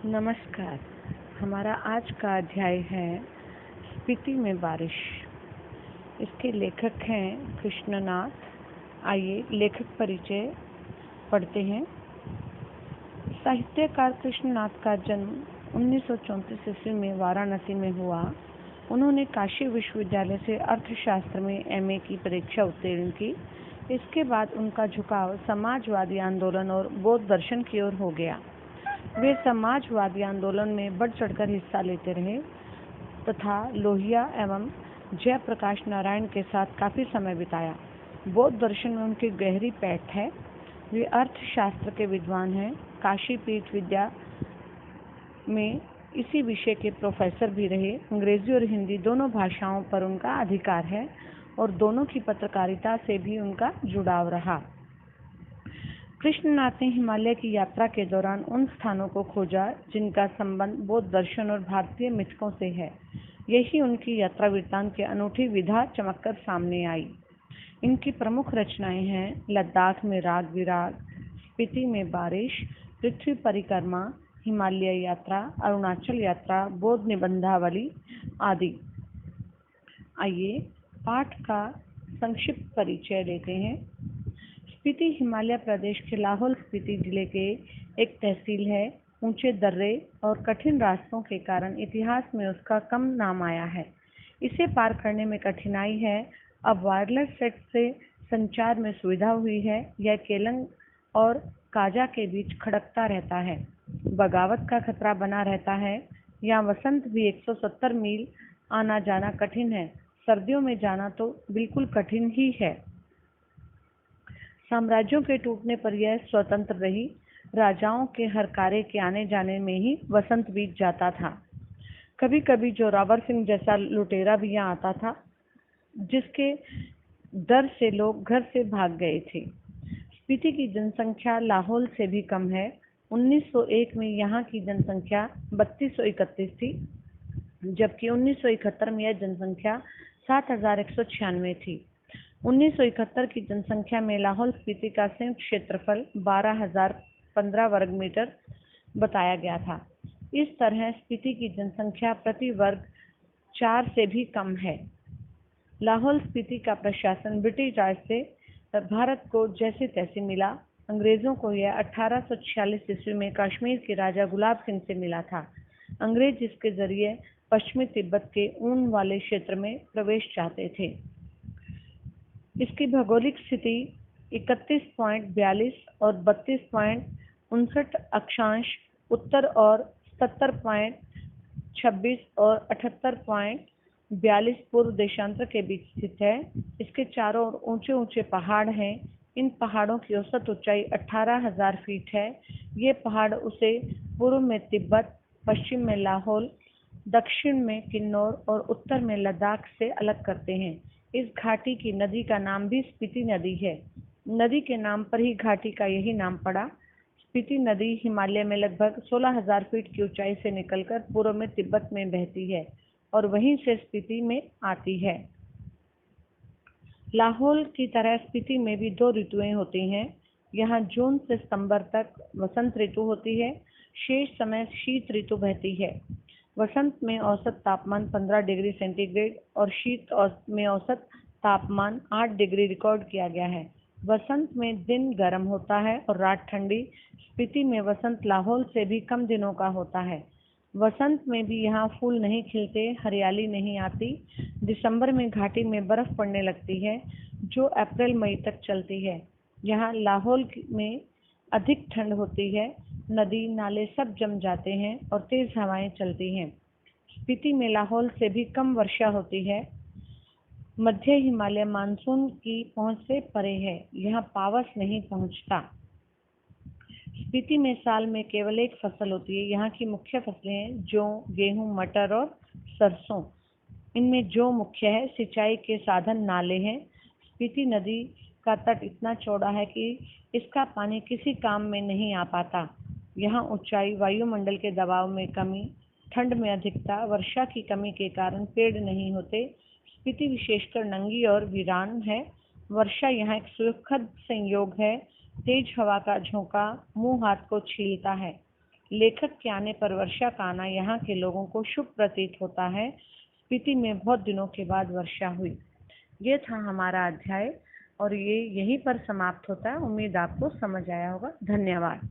नमस्कार। हमारा आज का अध्याय है स्पीति में बारिश। इसके लेखक हैं कृष्णनाथ। आइए लेखक परिचय पढ़ते हैं। साहित्यकार कृष्णनाथ का जन्म 1934 ईस्वी में वाराणसी में हुआ। उन्होंने काशी विश्वविद्यालय से अर्थशास्त्र में एमए की परीक्षा उत्तीर्ण की। इसके बाद उनका झुकाव समाजवादी आंदोलन और बौद्ध दर्शन की ओर हो गया। वे समाजवादी आंदोलन में बढ़ चढ़कर हिस्सा लेते रहे तथा लोहिया एवं जयप्रकाश नारायण के साथ काफी समय बिताया। बौद्ध दर्शन में उनकी गहरी पैठ है। वे अर्थशास्त्र के विद्वान हैं। काशी पीठ विद्या में इसी विषय के प्रोफेसर भी रहे। अंग्रेजी और हिंदी दोनों भाषाओं पर उनका अधिकार है और दोनों की पत्रकारिता से भी उनका जुड़ाव रहा। कृष्णनाथ ने हिमालय की यात्रा के दौरान उन स्थानों को खोजा जिनका संबंध बौद्ध दर्शन और भारतीय मिथकों से है। यही उनकी यात्रा वृत्तांत की अनूठी विधा चमककर सामने आई। इनकी प्रमुख रचनाएं हैं लद्दाख में राग विराग, स्पीति में बारिश, पृथ्वी परिक्रमा, हिमालय यात्रा, अरुणाचल यात्रा, बौद्ध निबंधावली आदि। आइए पाठ का संक्षिप्त परिचय लेते हैं। स्पीति हिमालय प्रदेश के लाहौल स्पीति जिले के एक तहसील है। ऊंचे दर्रे और कठिन रास्तों के कारण इतिहास में उसका कम नाम आया है। इसे पार करने में कठिनाई है। अब वायरलेस सेट से संचार में सुविधा हुई है। यह केलंग और काजा के बीच खड़कता रहता है। बगावत का खतरा बना रहता है। यहाँ वसंत भी 170 मील आना जाना कठिन है। सर्दियों में जाना तो बिल्कुल कठिन ही है। साम्राज्यों के टूटने पर यह स्वतंत्र रही। राजाओं के हर कार्य के आने जाने में ही वसंत बीत जाता था। कभी कभी जोरावर सिंह जैसा लुटेरा भी यहाँ आता था, जिसके डर से लोग घर से भाग गए थे। स्पीति की जनसंख्या लाहौल से भी कम है। 1901 में यहाँ की जनसंख्या 3231 थी, जबकि 1971 में यह जनसंख्या 7196 थी। 1971 की जनसंख्या में लाहौल स्पीति का संयुक्त क्षेत्रफल 12,015 वर्ग मीटर बताया गया था। इस तरह स्पीति की जनसंख्या प्रति वर्ग 4 से भी कम है। लाहौल स्पीति का प्रशासन ब्रिटिश राज से भारत को जैसे तैसे मिला। अंग्रेजों को यह 1846 ईस्वी में कश्मीर के राजा गुलाब सिंह से मिला था। अंग्रेज इसके जरिए पश्चिमी तिब्बत के ऊन वाले क्षेत्र में प्रवेश चाहते थे। इसकी भौगोलिक स्थिति 31.42 और 32.59 अक्षांश उत्तर और 77.26 और 78.42 पूर्व देशांतर के बीच स्थित है। इसके चारों ओर ऊंचे ऊंचे पहाड़ हैं। इन पहाड़ों की औसत ऊंचाई 18,000 फीट है। ये पहाड़ उसे पूर्व में तिब्बत, पश्चिम में लाहौल, दक्षिण में किन्नौर और उत्तर में लद्दाख से अलग करते हैं। इस घाटी की नदी का नाम भी स्पीति नदी है। नदी के नाम पर ही घाटी का यही नाम पड़ा। स्पीति नदी हिमालय में लगभग 16,000 फीट की ऊंचाई से निकलकर पूर्व में तिब्बत में बहती है और वहीं से स्पीति में आती है। लाहौल की तरह स्पीति में भी 2 ऋतुएं होती हैं। यहाँ जून से सितंबर तक वसंत ऋतु होती है। शेष समय शीत ऋतु बहती है। वसंत में औसत तापमान 15 डिग्री सेंटीग्रेड और शीत में औसत तापमान 8 डिग्री रिकॉर्ड किया गया है। वसंत में दिन गर्म होता है और रात ठंडी। स्पीति में वसंत लाहौल से भी कम दिनों का होता है। वसंत में भी यहाँ फूल नहीं खिलते, हरियाली नहीं आती। दिसंबर में घाटी में बर्फ पड़ने लगती है, जो अप्रैल मई तक चलती है। यहाँ लाहौल में अधिक ठंड होती है। नदी नाले सब जम जाते हैं और तेज हवाएं चलती हैं। स्पीति में लाहौल से भी कम वर्षा होती है। मध्य हिमालय मानसून की पहुंच से परे है। यहाँ पावस नहीं पहुंचता। स्पीति में साल में केवल एक फसल होती है। यहाँ की मुख्य फसलें हैं जौ, गेहूं, मटर और सरसों। इनमें जौ मुख्य है। सिंचाई के साधन नाले हैं। स्पीति नदी का तट इतना चौड़ा है कि इसका पानी किसी काम में नहीं आ पाता। यहाँ ऊंचाई, वायुमंडल के दबाव में कमी, ठंड में अधिकता, वर्षा की कमी के कारण पेड़ नहीं होते। स्पीति विशेषकर नंगी और वीरान है। वर्षा यहाँ एक सुखद संयोग है। तेज हवा का झोंका मुंह हाथ को छीलता है। लेखक के आने पर वर्षा का आना यहाँ के लोगों को शुभ प्रतीत होता है। स्पीति में बहुत दिनों के बाद वर्षा हुई। ये था हमारा अध्याय और ये यहीं पर समाप्त होता है। उम्मीद आपको समझ आया होगा। धन्यवाद।